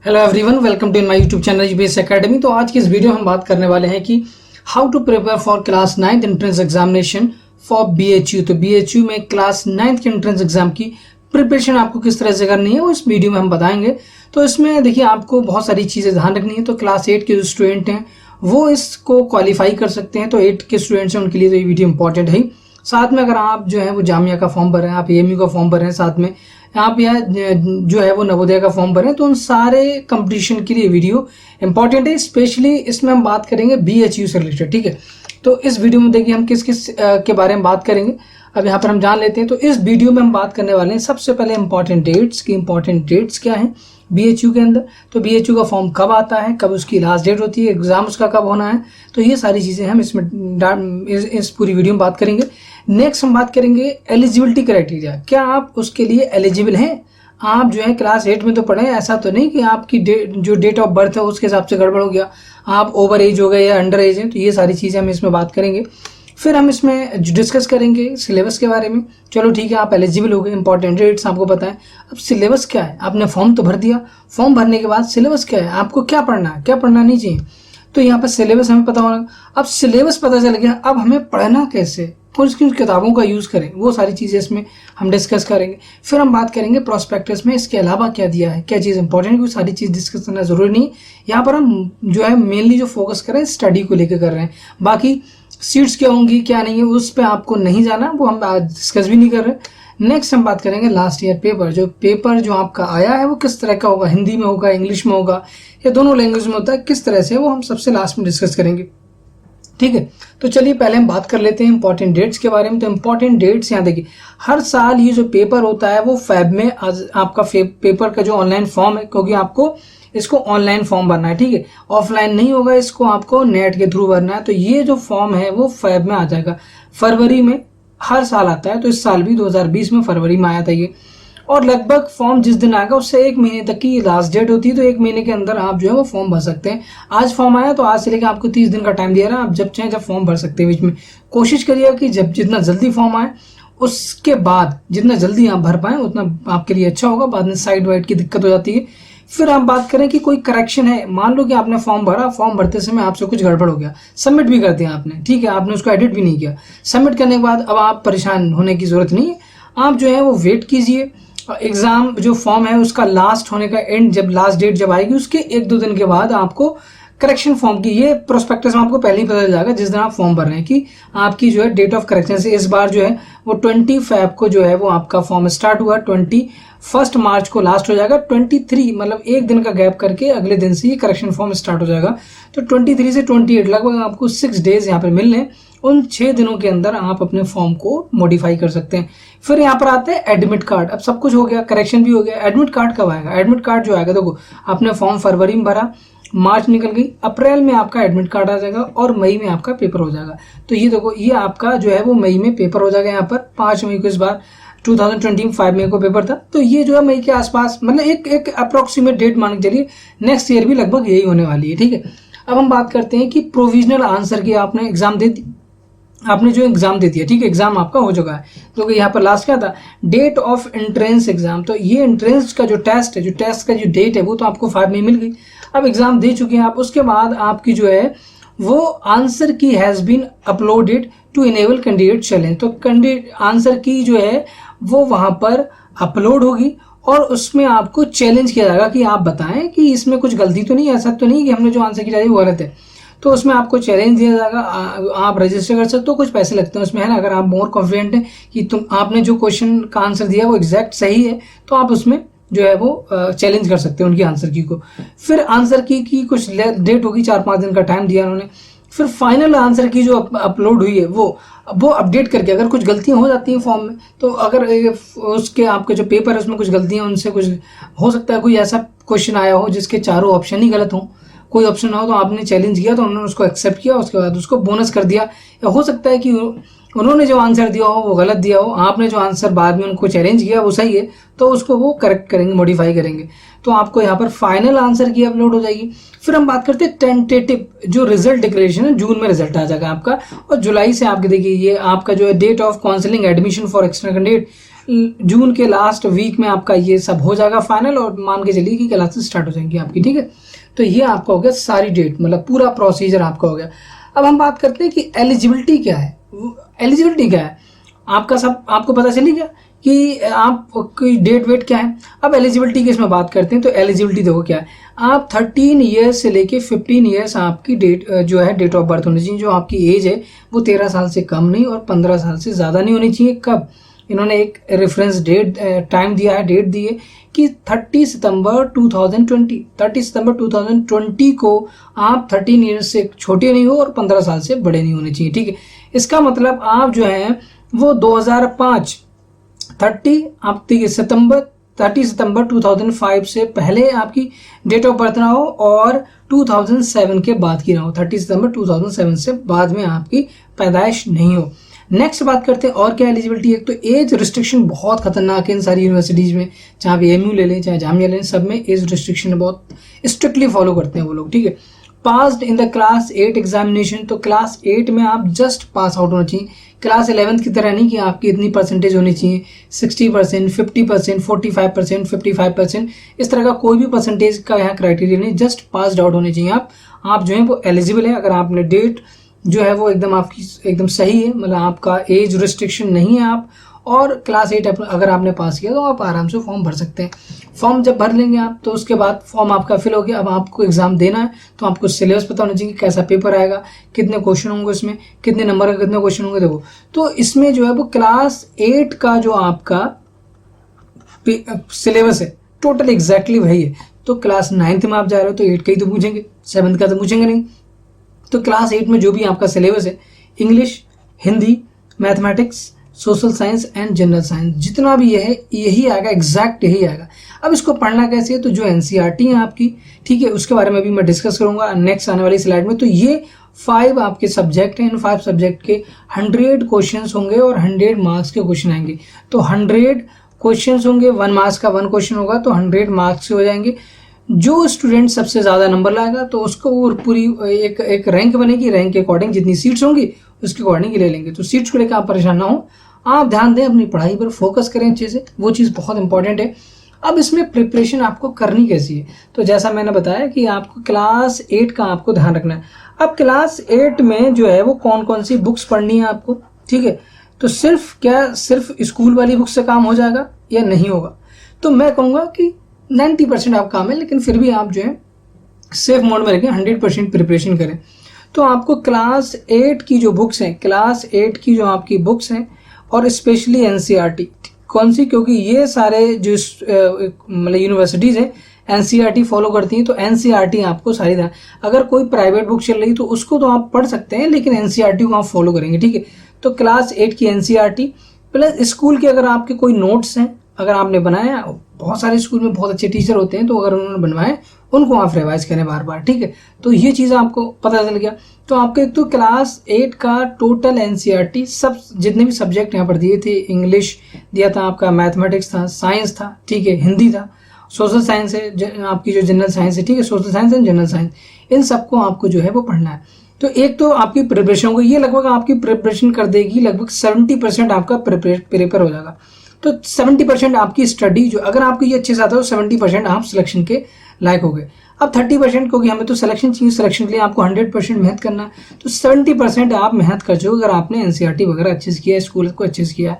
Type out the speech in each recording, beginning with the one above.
Hello everyone, welcome to my YouTube channel GPS academy. तो आज की इस वीडियो में हम बात करने वाले हैं कि how to prepare for class 9th entrance examination for BHU. तो बीएचयू में क्लास 9th के एंट्रेंस एग्जाम की प्रिपरेशन आपको किस तरह से करनी है वो इस वीडियो में हम बताएंगे। तो इसमें देखिए आपको बहुत सारी चीज़ें ध्यान रखनी है। तो क्लास 8 के जो स्टूडेंट हैं वो इसको क्वालिफाई कर सकते हैं। तो 8 के स्टूडेंट्स हैं उनके लिए तो ये वीडियो इंपॉर्टेंट है। साथ में अगर आप जो है वो जामिया का फॉर्म भर रहे हैं, आप एएमयू का फॉर्म भर रहे हैं, साथ में आप यह जो है वो नवोदय का फॉर्म भरें, तो उन सारे कंपटीशन के लिए वीडियो इंपॉर्टेंट है। स्पेशली इसमें हम बात करेंगे बीएचयू से रिलेटेड, ठीक है। तो इस वीडियो में देखिए हम किस किस के बारे में बात करेंगे, अब यहाँ पर हम जान लेते हैं। तो इस वीडियो में हम बात करने वाले हैं सबसे पहले इंपॉर्टेंट डेट्स की। इंपॉर्टेंट डेट्स क्या हैं बीएचयू के अंदर, तो बीएचयू का फॉर्म कब आता है, कब उसकी लास्ट डेट होती है, एग्जाम उसका कब होना है, तो ये सारी चीज़ें हम इसमें इस पूरी वीडियो में बात करेंगे। नेक्स्ट हम बात करेंगे एलिजिबिलिटी क्राइटेरिया, क्या आप उसके लिए एलिजिबल हैं। आप जो है क्लास 8 में तो पढ़े, ऐसा तो नहीं कि आपकी जो डेट ऑफ बर्थ है उसके हिसाब से गड़बड़ हो गया, आप ओवर एज हो गए या अंडर एज हैं। तो ये सारी चीज़ें हम इसमें बात करेंगे। फिर हम इसमें डिस्कस करेंगे सिलेबस के बारे में। चलो ठीक है, आप एलिजिबल हो गए, इंपॉर्टेंट डेट्स आपको पता है। अब सिलेबस क्या है, आपने फॉर्म तो भर दिया, फॉर्म भरने के बाद सिलेबस क्या है, आपको क्या पढ़ना है, क्या पढ़ना नहीं चाहिए। तो यहाँ पर सिलेबस हमें पता होना। अब सिलेबस पता चल गया, अब हमें पढ़ना कैसे, कौन सी किताबों का यूज़ करें, वो सारी चीज़ें इसमें हम डिस्कस करेंगे। फिर हम बात करेंगे प्रोस्पेक्टस में इसके अलावा क्या दिया है, क्या चीज़ इंपॉर्टेंट है, वो सारी चीज़ डिस्कस करना ज़रूरी नहीं। यहाँ पर हम जो है मेनली जो फोकस करें स्टडी को लेकर कर रहे हैं। बाकी सीट्स क्या होंगी क्या नहीं है उस पर आपको नहीं जाना, वो हम आज डिस्कस भी नहीं कर रहे। नेक्स्ट हम बात करेंगे लास्ट ईयर पेपर, जो पेपर जो आपका आया है वो किस तरह का होगा, हिंदी में होगा, इंग्लिश में होगा, या दोनों लैंग्वेज में होता है, किस तरह से, वो हम सबसे लास्ट में डिस्कस करेंगे, ठीक है। तो चलिए पहले हम बात कर लेते हैं इंपॉर्टेंट डेट्स के बारे में। तो इंपॉर्टेंट डेट्स यहाँ देखिए, हर साल ये जो पेपर होता है वो फेब में आपका पेपर का जो ऑनलाइन फॉर्म है, क्योंकि आपको इसको ऑनलाइन फॉर्म भरना है, ठीक है, ऑफलाइन नहीं होगा, इसको आपको नेट के थ्रू भरना है। तो ये जो फॉर्म है वो फेब में आ जाएगा, फरवरी में हर साल आता है। तो इस साल भी 2020 में फरवरी में आया था ये। और लगभग फॉर्म जिस दिन आएगा उससे 1 महीने तक की लास्ट डेट होती है। तो 1 महीने के अंदर आप जो है वो फॉर्म भर सकते हैं। आज फॉर्म आया तो आज से लेकर आपको 30 दिन का टाइम दिया रहा है, आप जब चाहें जब फॉर्म भर सकते हैं। बीच में कोशिश करिए कि जब जितना जल्दी फॉर्म आए उसके बाद जितना जल्दी आप भर पाएँ उतना आपके लिए अच्छा होगा, बाद में साइड वाइड की दिक्कत हो जाती है। फिर हम बात करें कि कोई करेक्शन है, मान लो कि आपने फॉर्म भरा, फॉर्म भरते समय आपसे कुछ गड़बड़ हो गया, सबमिट भी कर दिया आपने, ठीक है, आपने उसको एडिट भी नहीं किया, सबमिट करने के बाद अब आप परेशान होने की जरूरत नहीं है। आप जो है वो वेट कीजिए, एग्जाम जो फॉर्म है उसका लास्ट होने का एंड जब लास्ट डेट जब आएगी उसके 1-2 दिन के बाद आपको करेक्शन फॉर्म की, ये प्रोस्पेक्टस में आपको पहले ही पता चल जाएगा जिस दिन आप फॉर्म भर रहे हैं कि आपकी जो है डेट ऑफ करेक्शन से इस बार जो है वो 20 फेब को जो है वो आपका फॉर्म स्टार्ट हुआ, 21 मार्च को लास्ट हो जाएगा, 23 मतलब 1 दिन का गैप करके अगले दिन से ये करेक्शन फॉर्म स्टार्ट हो जाएगा। तो 23 से 28 लगभग आपको 6 डेज यहाँ पे मिलने, उन 6 दिनों के अंदर आप अपने फॉर्म को मॉडिफाई कर सकते हैं। फिर यहाँ पर आते हैं एडमिट कार्ड। अब सब कुछ हो गया, करेक्शन भी हो गया, एडमिट कार्ड कब आएगा। एडमिट कार्ड जो आएगा, देखो आपने फॉर्म फरवरी में भरा, मार्च निकल गई, अप्रैल में आपका एडमिट कार्ड आ जाएगा और मई में आपका पेपर हो जाएगा। तो ये देखो ये आपका जो है वो मई में पेपर हो जाएगा। यहाँ पर 5 मई को इस बार 2025 मई को पेपर था। तो ये जो है मई के आसपास, मतलब एक अप्रोक्सीमेट डेट मान के चलिए, नेक्स्ट ईयर भी लगभग यही होने वाली है, ठीक है। अब हम बात करते हैं कि प्रोविजनल आंसर की आपने एग्जाम दे दी, आपने जो एग्जाम दे दिया, ठीक है, एग्जाम आपका हो चुका है। तो यहाँ पर लास्ट क्या था, डेट ऑफ एंट्रेंस एग्जाम। तो ये एंट्रेंस का जो टेस्ट है, जो टेस्ट का जो डेट है वो तो आपको 5 मई मिल गई। अब एग्जाम दे चुके हैं आप, उसके बाद आपकी जो है वो answer key has been uploaded to enable candidate challenge. तो कैंडिडेट आंसर की जो है वो वहाँ पर अपलोड होगी और उसमें आपको चैलेंज किया जाएगा कि आप बताएं कि इसमें कुछ गलती तो नहीं है, ऐसा तो नहीं कि हमने जो आंसर की वो गलत है। तो उसमें आपको चैलेंज दिया जाएगा, आप रजिस्टर कर सकते हो, कुछ पैसे लगते हैं उसमें, है ना। अगर आप मोर कॉन्फिडेंट हैं कि आपने जो क्वेश्चन का आंसर दिया वो एग्जैक्ट सही है तो आप उसमें जो है वो चैलेंज कर सकते हैं उनकी आंसर की को। फिर आंसर की कुछ डेट होगी, 4-5 दिन का टाइम दिया उन्होंने। फिर फाइनल आंसर की जो अपलोड हुई है वो अपडेट करके, अगर कुछ गलतियां हो जाती हैं फॉर्म में, तो अगर उसके आपके जो पेपर है उसमें कुछ गलतियां, उनसे कुछ हो सकता है कोई ऐसा क्वेश्चन आया हो जिसके चारों ऑप्शन ही गलत हों, कोई ऑप्शन ना हो, तो आपने चैलेंज किया तो उन्होंने उसको एक्सेप्ट किया, उसके बाद उसको बोनस कर दिया। या हो सकता है कि उन्होंने जो आंसर दिया हो वो गलत दिया हो, आपने जो आंसर बाद में उनको चैलेंज किया वो सही है, तो उसको वो करेक्ट करेंगे, मॉडिफाई करेंगे। तो आपको यहाँ पर फाइनल आंसर की अपलोड हो जाएगी। फिर हम बात करते हैं टेंटेटिव जो रिजल्ट डिक्लेरेशन है, जून में रिजल्ट आ जाएगा आपका, और जुलाई से आपके देखिए ये आपका जो है date of counselling admission for external candidate June के लास्ट वीक में आपका ये सब हो जाएगा फाइनल, और मान के चलिए कि क्लासेस स्टार्ट हो जाएंगी आपकी, ठीक है। तो ये आपका हो गया सारी डेट, मतलब पूरा प्रोसीजर आपका हो गया। अब हम बात करते हैं कि एलिजिबिलिटी क्या है। एलिजिबिलिटी क्या है आपका, सब आपको पता चली क्या कि आप कोई डेट वेट क्या है। अब एलिजिबिलिटी की इसमें बात करते हैं, तो एलिजिबिलिटी देखो क्या है, आप 13 ईयर्स से लेके 15 ईयर्स आपकी डेट जो है डेट ऑफ बर्थ होनी चाहिए। जो आपकी एज है वो 13 साल से कम नहीं और 15 साल से ज़्यादा नहीं होनी चाहिए। कब इन्होंने एक रेफरेंस डेट टाइम दिया है, डेट दी है कि 30 सितंबर 2020 को आप 13 ईयर्स से छोटे नहीं हो और 15 साल से बड़े नहीं होने चाहिए, ठीक है। इसका मतलब आप जो है वो 2005 30 सितंबर 2005 से पहले आपकी डेट ऑफ बर्थ ना हो और 2007 के बाद की ना हो। 30 सितंबर 2007 से बाद में आपकी पैदाइश नहीं हो। नेक्स्ट बात करते हैं और क्या एलिजिबिलिटी है। तो एज रिस्ट्रिक्शन बहुत खतरनाक है इन सारी यूनिवर्सिटीज़ में, चाहे आप एएमयू ले लें चाहे जामिया ले लें, सब में एज रिस्ट्रिक्शन बहुत स्ट्रिक्टली फॉलो करते हैं वो लोग, ठीक है। Passed in the class 8 examination, तो क्लास 8 में आप जस्ट पास आउट होना चाहिए। क्लास 11 की तरह नहीं कि आपकी इतनी परसेंटेज होनी चाहिए, 60%, 50%, 45%, 55%, इस तरह का कोई भी परसेंटेज का यहाँ क्राइटेरिया नहीं, जस्ट पास आउट होने चाहिए आप जो है वो एलिजिबल है। अगर आपने डेट जो है वो एकदम आपकी एकदम सही है, मतलब आपका एज रिस्ट्रिक्शन नहीं है आप, और क्लास 8 अगर आपने पास किया तो आप आराम से फॉर्म भर सकते हैं। फॉर्म जब भर लेंगे आप तो उसके बाद फॉर्म आपका फिल हो गया। अब आपको एग्जाम देना है तो आपको सिलेबस पता होना चाहिए कैसा पेपर आएगा, कितने क्वेश्चन होंगे, उसमें कितने नंबर का कितने क्वेश्चन होंगे। देखो तो इसमें जो है वो क्लास 8 का जो आपका सिलेबस है टोटल एग्जैक्टली वही है। तो क्लास 9th में आप जा रहे हो तो 8 का ही तो पूछेंगे, 7th का तो पूछेंगे नहीं। तो क्लास 8 में जो भी आपका सिलेबस है, English, Hindi, mathematics, social science and general science, जितना भी ये है यही आएगा, एग्जैक्ट यही आएगा। अब इसको पढ़ना कैसे है, तो जो एनसीईआरटी है आपकी, ठीक है, उसके बारे में भी मैं डिस्कस करूंगा नेक्स्ट आने वाली स्लाइड में। तो ये 5 आपके सब्जेक्ट हैं, इन 5 सब्जेक्ट के 100 क्वेश्चन होंगे और 100 मार्क्स के क्वेश्चन आएंगे। तो 100 क्वेश्चन होंगे, 1 मार्क्स का 1 क्वेश्चन होगा, तो 100 मार्क्स से हो जाएंगे। जो स्टूडेंट सबसे ज़्यादा नंबर लाएगा तो उसको वो पूरी एक रैंक बनेगी, रैंक के अकॉर्डिंग जितनी सीट्स होंगी उसके अकॉर्डिंग ले लेंगे। तो सीट्स को लेकर आप परेशान ना हो, आप ध्यान दें, अपनी पढ़ाई पर फोकस करें अच्छे से, वो चीज़ बहुत इंपॉर्टेंट है। अब इसमें प्रिपरेशन आपको करनी कैसी है, तो जैसा मैंने बताया कि आपको क्लास 8 का आपको ध्यान रखना है। अब क्लास 8 में जो है वो कौन कौन सी बुक्स पढ़नी है आपको, ठीक है। तो सिर्फ स्कूल वाली बुक से काम हो जाएगा या नहीं होगा, तो मैं कहूँगा कि 90% आप काम है, लेकिन फिर भी आप जो है सेफ मोड में रखें, 100% प्रिपरेशन करें। तो आपको क्लास 8 की जो बुक्स हैं, क्लास 8 की जो आपकी बुक्स हैं, और स्पेशली एनसीईआरटी कौन सी, क्योंकि ये सारे जो मतलब यूनिवर्सिटीज़ हैं एनसीईआरटी फॉलो करती हैं, तो एनसीईआरटी आपको सारी तरह, अगर कोई प्राइवेट बुक चल रही तो उसको तो आप पढ़ सकते हैं, लेकिन एनसीईआरटी को आप फॉलो करेंगे, ठीक है। तो क्लास 8 की एनसीईआरटी प्लस स्कूल के अगर आपके कोई नोट्स हैं, अगर आपने बनाया, बहुत सारे स्कूल में बहुत अच्छे टीचर होते हैं, तो अगर उन्होंने बनवाए उनको आप रिवाइज करें बार बार, ठीक है। तो ये चीज़ आपको पता चल गया। तो आपके एक तो क्लास 8 का टोटल एनसीईआरटी सब जितने भी सब्जेक्ट यहाँ पर दिए थे, इंग्लिश दिया था आपका, मैथमेटिक्स था, साइंस था, ठीक है, हिंदी था, सोशल साइंस है आपकी जो जनरल साइंस है, ठीक है, social science and general science, इन सबको आपको जो है वो पढ़ना है। तो एक तो आपकी प्रिपरेशन होगी, ये लगभग आपकी प्रिपरेशन कर देगी, लगभग 70% आपका पेपर हो जाएगा। तो 70% आपकी स्टडी जो, अगर आपको ये अच्छे से आता है तो 70% आप सिलेक्शन के लायक हो गए। अब 30%, क्योंकि हमें तो सिलेक्शन चाहिए, सिलेक्शन के लिए आपको 100% मेहनत करना है, तो 70% आप मेहनत कर चुके अगर आपने एनसीईआरटी वगैरह अच्छे से किया है, स्कूल को अच्छे से किया है।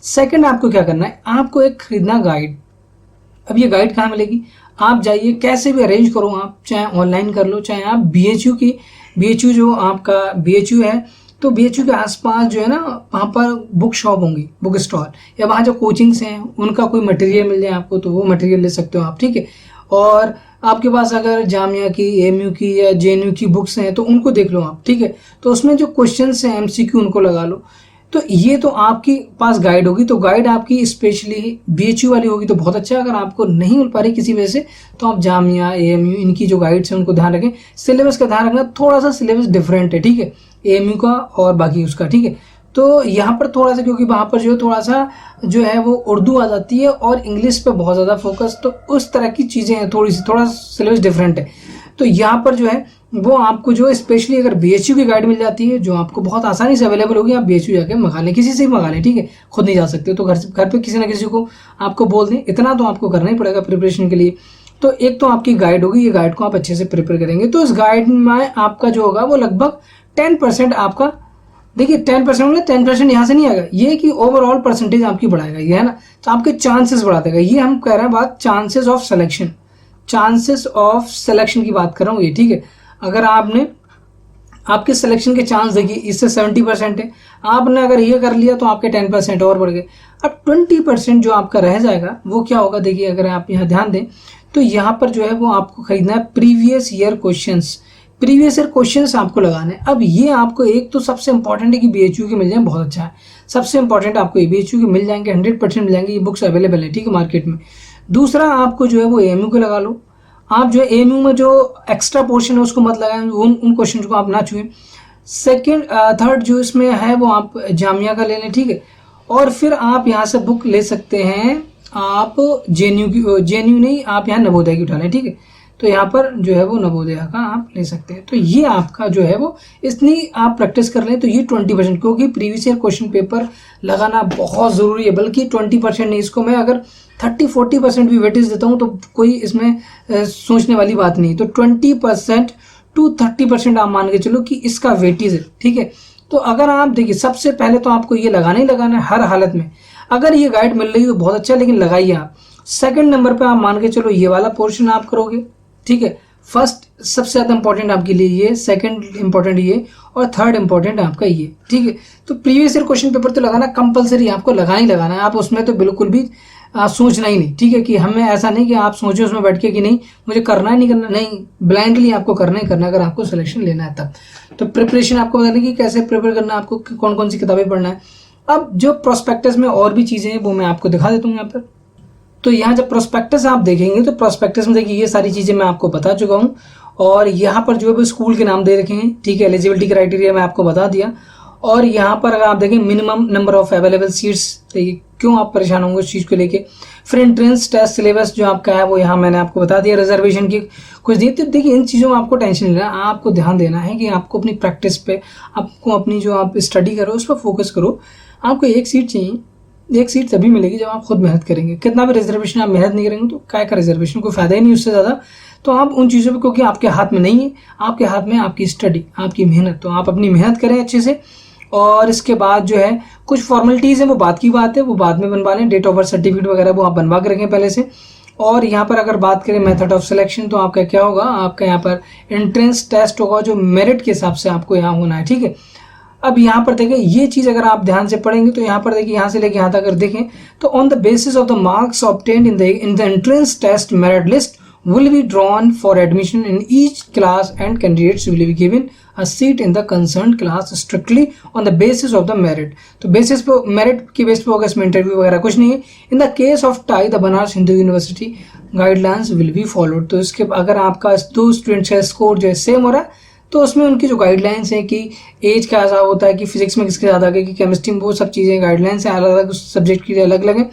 सेकंड आपको क्या करना है, आपको एक खरीदना गाइड। अब ये गाइड कहाँ मिलेगी, आप जाइए, कैसे भी अरेंज करो आप, चाहे ऑनलाइन कर लो, चाहे आप BHU जो आपका BHU है, तो BHU के आसपास जो है ना, वहाँ पर बुक शॉप होंगी, बुक स्टॉल, या वहाँ जो कोचिंग्स हैं उनका कोई मटेरियल मिल जाए आपको तो वो मटेरियल ले सकते हो आप, ठीक है। और आपके पास अगर जामिया की, AMU की या JNU की बुक्स हैं तो उनको देख लो आप, ठीक है। तो उसमें जो क्वेश्चंस हैं MCQ उनको लगा लो। तो ये तो आपके पास गाइड होगी, तो गाइड आपकी स्पेशली BHU वाली होगी तो बहुत अच्छा। अगर आपको नहीं मिल पा रही किसी वजह से तो आप जामिया, AMU इनकी जो गाइड्स हैं उनको ध्यान रखें। सिलेबस का ध्यान रखना, थोड़ा सा सिलेबस डिफरेंट है, ठीक है, AMU का और बाकी उसका, ठीक है। तो यहाँ पर थोड़ा सा, क्योंकि वहाँ पर जो है थोड़ा सा जो है वो उर्दू आ जाती है और इंग्लिश पे बहुत ज़्यादा फोकस, तो उस तरह की चीज़ें हैं, थोड़ा सिलेबस डिफरेंट है। तो यहाँ पर जो है वो आपको जो स्पेशली अगर BHU की गाइड मिल जाती है जो आपको बहुत आसानी से अवेलेबल होगी, आप BHU जाके मंगा लें, किसी से भी मंगा लें, ठीक है, खुद नहीं जा सकते तो घर पे किसी ना किसी को आपको बोल दें, इतना तो आपको करना ही पड़ेगा प्रिपरेशन के लिए। तो एक तो आपकी गाइड होगी, ये गाइड को आप अच्छे से प्रिपेयर करेंगे तो इस गाइड में आपका जो होगा वो लगभग 10% आपका, देखिए 10% मतलब 10% यहाँ से नहीं आएगा, ये कि ओवरऑल परसेंटेज आपकी बढ़ाएगा ये, है ना, तो आपके चांसेस बढ़ा देगा। ये हम कह रहे हैं बात chances of selection, chances of selection की बात कर रहा हूँ ये, ठीक है। अगर आपने आपके सिलेक्शन के चांस देखिए इससे 70% है, आपने अगर ये कर लिया तो आपके 10% और बढ़ गए। अब 20% जो आपका रह जाएगा वो क्या होगा, देखिए अगर आप यहाँ ध्यान दें तो यहाँ पर जो है वो आपको खरीदना है previous year questions, previous year questions आपको लगाने हैं। अब ये आपको एक तो सबसे इंपॉर्टेंट है कि BHU के मिल जाए, बहुत अच्छा है, सबसे इंपॉर्टेंट आपको ये BHU के मिल जाएंगे, 100% मिल जाएंगे, ये बुक्स अवेलेबल है, ठीक है, मार्केट में। दूसरा आपको जो है वो AMU के लगा लो, आप जो है AMU में जो एक्स्ट्रा पोर्शन है उसको मत लगाएं, उन क्वेश्चन को आप ना छुएं। सेकेंड थर्ड जो इसमें है वो आप जामिया का ले लें, ठीक है। और फिर आप यहाँ से बुक ले सकते हैं, आप JNU की, JNU नहीं, आप यहाँ नवोदय की उठा लें, ठीक है। तो यहाँ पर जो है वो नवोदय का आप ले सकते हैं। तो ये आपका जो है वो इतनी आप प्रैक्टिस कर लें तो ये 20%, क्योंकि प्रीवियस ईयर क्वेश्चन पेपर लगाना बहुत ज़रूरी है, बल्कि 20% नहीं, इसको मैं अगर 30-40% भी वेटेज देता हूँ तो कोई इसमें सोचने वाली बात नहीं। तो 20% to 30% आप मान के चलो कि इसका वेटेज है, ठीक है। तो अगर आप देखिए सबसे पहले तो आपको ये लगाना ही लगाना है हर हालत में, अगर ये गाइड मिल रही है तो बहुत अच्छा, लेकिन लगाइए आप। सेकंड नंबर पे आप मान के चलो ये वाला पोर्शन आप करोगे, ठीक है। फर्स्ट सबसे ज़्यादा इंपॉर्टेंट आपके लिए ये, सेकंड इंपॉर्टेंट ये, और थर्ड इंपॉर्टेंट आपका ये, ठीक है। तो प्रीवियस ईयर क्वेश्चन पेपर तो लगाना कंपलसरी, आपको लगाना ही लगाना है, आप उसमें तो बिल्कुल भी सोचना ही नहीं, ठीक है। कि हमें ऐसा नहीं कि आप सोचो उसमें बैठ के कि नहीं मुझे करना है, नहीं करना, नहीं, ब्लाइंडली आपको करना ही करना है अगर आपको सिलेक्शन लेना है तब। तो प्रिपरेशन आपको बताने की कैसे प्रिपेयर करना है, आपको कौन कौन सी किताबें पढ़ना है। अब जो प्रोस्पेक्टस में और भी चीज़ें हैं वो मैं आपको दिखा देता हूँ यहाँ पर। तो यहाँ जब प्रोस्पेक्टस आप देखेंगे तो प्रोस्पेक्टस में देखिए ये सारी चीज़ें मैं आपको बता चुका हूँ, और यहाँ पर जो है वो स्कूल के नाम दे रखे हैं, ठीक है। एलिजिबिलिटी क्राइटेरिया मैं आपको बता दिया, और यहाँ पर अगर आप देखें minimum number of available seats, क्यों आप परेशान होंगे उस चीज़ को लेके। फिर एंट्रेंस टेस्ट सिलेबस जो आपका है वो यहाँ मैंने आपको बता दिया, रिजर्वेशन की कुछ दी। तो देखिए इन चीज़ों में आपको टेंशन नहीं लेना, आपको ध्यान देना है कि आपको अपनी प्रैक्टिस पे, आपको अपनी जो आप स्टडी करो उस पर फोकस करो। आपको एक सीट चाहिए, एक सीट तभी मिलेगी जब आप खुद मेहनत करेंगे। कितना भी रिजर्वेशन आप मेहनत नहीं करेंगे तो क्या का रिजर्वेशन, कोई फायदा ही नहीं उससे ज़्यादा। तो आप उन चीज़ों पे, क्योंकि आपके हाथ में नहीं है, आपके हाथ में आपकी स्टडी, आपकी मेहनत, तो आप अपनी मेहनत करें अच्छे से। और इसके बाद जो है कुछ फॉर्मेलिटीज़ हैं वो बात की बात है, वो बाद में बनवा लें, डेट ऑफ बर्थ सर्टिफिकेट वगैरह वो आप बनवा के रखें पहले से। और यहाँ पर अगर बात करें मेथड ऑफ सिलेक्शन, तो आपका क्या होगा, आपका यहाँ पर एंट्रेंस टेस्ट होगा जो मेरिट के हिसाब से आपको यहाँ होना है, ठीक है। अब यहाँ पर देखें ये चीज़ अगर आप ध्यान से पढ़ेंगे तो यहाँ पर देखिए यहाँ से लेके यहाँ तक अगर देखें तो on the basis of the marks obtained in the entrance test merit list will be drawn for admission in each class and candidates will be given a seat in the concerned class strictly on the basis of the merit। तो basis पे, merit की base पे होगा, इसमें interview वगैरह कुछ नहीं है। In the case of tie the Banaras Hindu university guidelines will be followed. तो इसके अगर आपका दो स्टूडेंट्स का स्कोर जो है सेम हो रहा है तो उसमें उनकी जो गाइडलाइंस है कि एज का ऐसा होता है कि फिजिक्स में किसके ज़्यादा है, कि केमिस्ट्री में, वो सब चीज़ें गाइडलाइंस हैं, अलग अलग सब्जेक्ट के लिए अलग अलग है,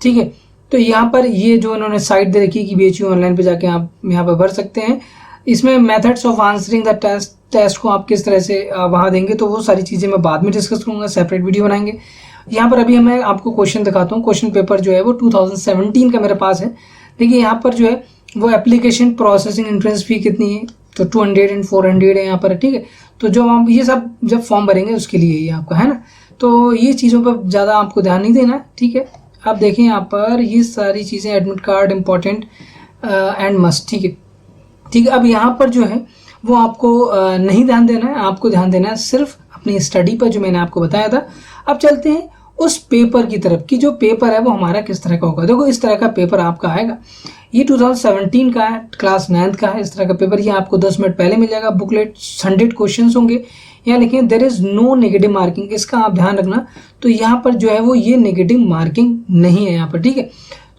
ठीक है। तो यहाँ पर ये जो इन्होंने साइट दे रखी है कि BHU ऑनलाइन पे जाके आप यहाँ पर भर सकते हैं। इसमें methods of answering the test को आप किस तरह से वहाँ देंगे, तो वो सारी चीज़ें मैं बाद में डिस्कस करूँगा, सेपरेट वीडियो बनाएंगे। यहाँ पर अभी मैं आपको क्वेश्चन दिखाता हूँ। क्वेश्चन पेपर जो है वो 2017 का मेरे पास है। देखिए यहाँ पर जो है वो एप्लीकेशन प्रोसेसिंग एंट्रेंस फी कितनी है, तो 200 एंड 400 है यहाँ पर, ठीक है। तो जो आप ये सब जब फॉर्म भरेंगे उसके लिए ये आपका है ना, तो ये चीज़ों पर ज़्यादा आपको ध्यान नहीं देना, ठीक है। आप देखें यहाँ पर ये सारी चीज़ें, admit card important and must, ठीक है, ठीक है। अब यहाँ पर जो है वो आपको नहीं ध्यान देना है, आपको ध्यान देना है सिर्फ अपनी स्टडी पर जो मैंने आपको बताया था। अब चलते हैं उस पेपर की तरफ कि जो पेपर है वो हमारा किस तरह का होगा। देखो इस तरह का पेपर आपका आएगा, ये 2017 का है, क्लास 9th का है। इस तरह का पेपर ये आपको 10 मिनट पहले मिल जाएगा। बुकलेट 100 क्वेश्चन होंगे। यहाँ लिखें there is no negative marking, इसका आप ध्यान रखना। तो यहाँ पर जो है वो ये नेगेटिव मार्किंग नहीं है यहाँ पर, ठीक है।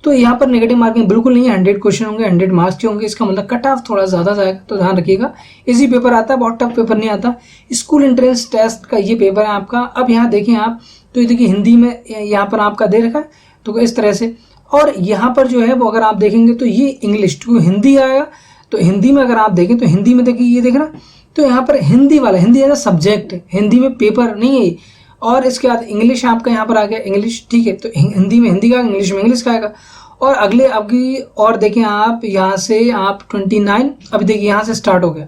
तो यहाँ पर नेगेटिव मार्किंग बिल्कुल नहीं है, 100 क्वेश्चन होंगे, 100 मार्क्स के होंगे। इसका मतलब कट ऑफ थोड़ा ज़्यादा जाएगा, तो ध्यान रखिएगा। इजी पेपर आता है, बहुत टफ पेपर नहीं आता। स्कूल एंट्रेंस टेस्ट का ये पेपर है आपका। अब यहाँ देखें आप, तो ये देखिए हिंदी में यहाँ पर आपका दे रखा है, तो इस तरह से। और यहाँ पर जो है वो अगर आप देखेंगे तो ये इंग्लिश, तो हिंदी आएगा तो हिंदी में अगर आप देखें तो हिंदी में देखिए, ये देख रहा, तो यहाँ पर हिंदी वाला, Hindi as a subject, Hindi में पेपर नहीं है। और इसके बाद इंग्लिश आपका यहाँ पर आ गया, इंग्लिश, ठीक है, तो हिंदी में हिंदी का, इंग्लिश में इंग्लिश का आएगा। और अगले आपकी, और देखें आप यहाँ से आप 29, अभी देखिए यहाँ से स्टार्ट हो गया,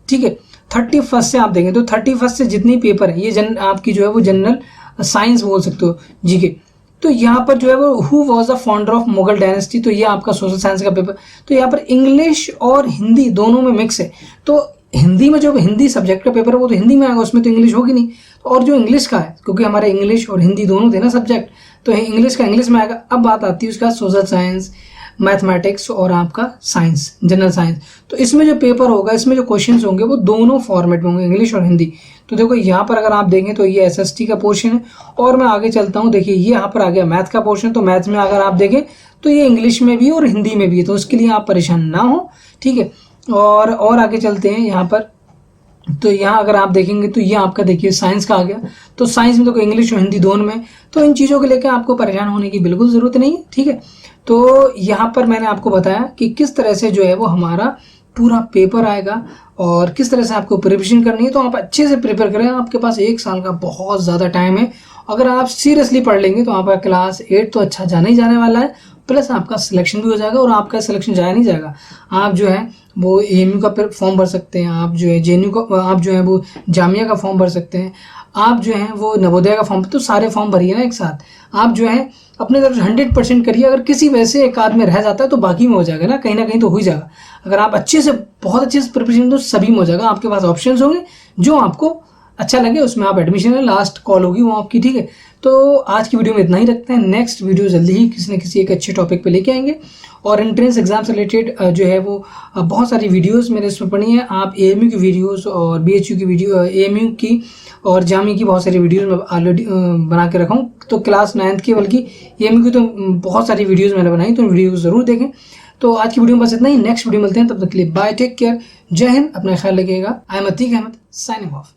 ठीक है। 31 से आप देखें तो 31 से जितनी पेपर है ये आपकी जो है वो जनरल साइंस बोल सकते हो, जीके। तो यहाँ पर जो है वो who was the founder of Mughal dynasty, तो ये आपका सोशल साइंस का पेपर। तो यहाँ पर इंग्लिश और हिंदी दोनों में मिक्स है। तो हिंदी में जो हिंदी सब्जेक्ट का पेपर है वो तो हिंदी में आएगा, उसमें तो इंग्लिश होगी नहीं। और जो इंग्लिश का है, क्योंकि हमारे इंग्लिश और हिंदी दोनों थे ना सब्जेक्ट, तो इंग्लिश का इंग्लिश में आएगा। अब बात आती है उसका सोशल साइंस, मैथमेटिक्स और आपका साइंस, जनरल साइंस। तो इसमें जो पेपर होगा, इसमें जो क्वेश्चंस होंगे वो दोनों फॉर्मेट में होंगे, इंग्लिश और हिंदी। तो देखो यहाँ पर अगर आप देखें तो ये एसएसटी का पोर्शन है। और मैं आगे चलता हूँ, देखिए ये यहाँ पर आ गया मैथ का पोर्शन। तो मैथ में अगर आप देखें तो ये इंग्लिश में भी और हिंदी में भी है, तो उसके लिए आप परेशान ना हो, ठीक है। और आगे चलते हैं यहाँ पर। तो यहाँ अगर आप देखेंगे तो ये आपका देखिए साइंस का आ गया। तो साइंस में तो इंग्लिश और हिंदी दोनों में, तो इन चीज़ों को लेकर आपको परेशान होने की बिल्कुल ज़रूरत नहीं है, ठीक है। तो यहाँ पर मैंने आपको बताया कि किस तरह से जो है वो हमारा पूरा पेपर आएगा और किस तरह से आपको प्रिपरेशन करनी है। तो आप अच्छे से प्रिपेयर करें, आपके पास 1 साल का बहुत ज़्यादा टाइम है। अगर आप सीरियसली पढ़ लेंगे तो आपका क्लास 8 तो अच्छा जाने ही जाने वाला है, प्लस आपका सिलेक्शन भी हो जाएगा। और आपका सिलेक्शन जाया नहीं जाएगा, आप जो है वो एएमयू का फॉर्म भर सकते हैं, आप जो है जेएनयू का, आप जो है वो जामिया का फॉर्म भर सकते हैं, आप जो है वो नवोदय का फॉर्म, तो सारे फॉर्म भरिए ना एक साथ। आप जो है अपने तरफ 100% करिए। अगर किसी वजह से एक आध में रह जाता है तो बाकी में हो जाएगा ना कहीं तो हो ही जाएगा। अगर आप अच्छे से, बहुत अच्छे से प्रिपरेशन, तो सभी में हो जाएगा। आपके पास ऑप्शंस होंगे, जो आपको अच्छा लगे उसमें आप एडमिशन है, लास्ट कॉल होगी वो आपकी, ठीक है। तो आज की वीडियो में इतना ही रखते हैं। नेक्स्ट वीडियो जल्दी ही किसी न किसी एक अच्छे टॉपिक पे लेके आएंगे। और एंट्रेंस एग्जाम से रिलेटेड जो है वो बहुत सारी वीडियोस मेरे इसमें पड़ी हैं। आप एएमयू की वीडियोस और बीएचयू की वीडियो, एएमयू की और जामिया की बहुत सारी वीडियोस मैं ऑलरेडी बना के रखा हूँ। तो क्लास 9th की, बल्कि एएमयू की तो बहुत सारी वीडियोज़ मैंने बनाई, तो वीडियो ज़रूर देखें। तो आज की वीडियो में बस इतना ही। नेक्स्ट वीडियो मिलते हैं, तब तक के लिए बाय, टेक केयर, जय हिंद, अपना ख्याल रखिएगा। I am Atiq Ahmad, signing of.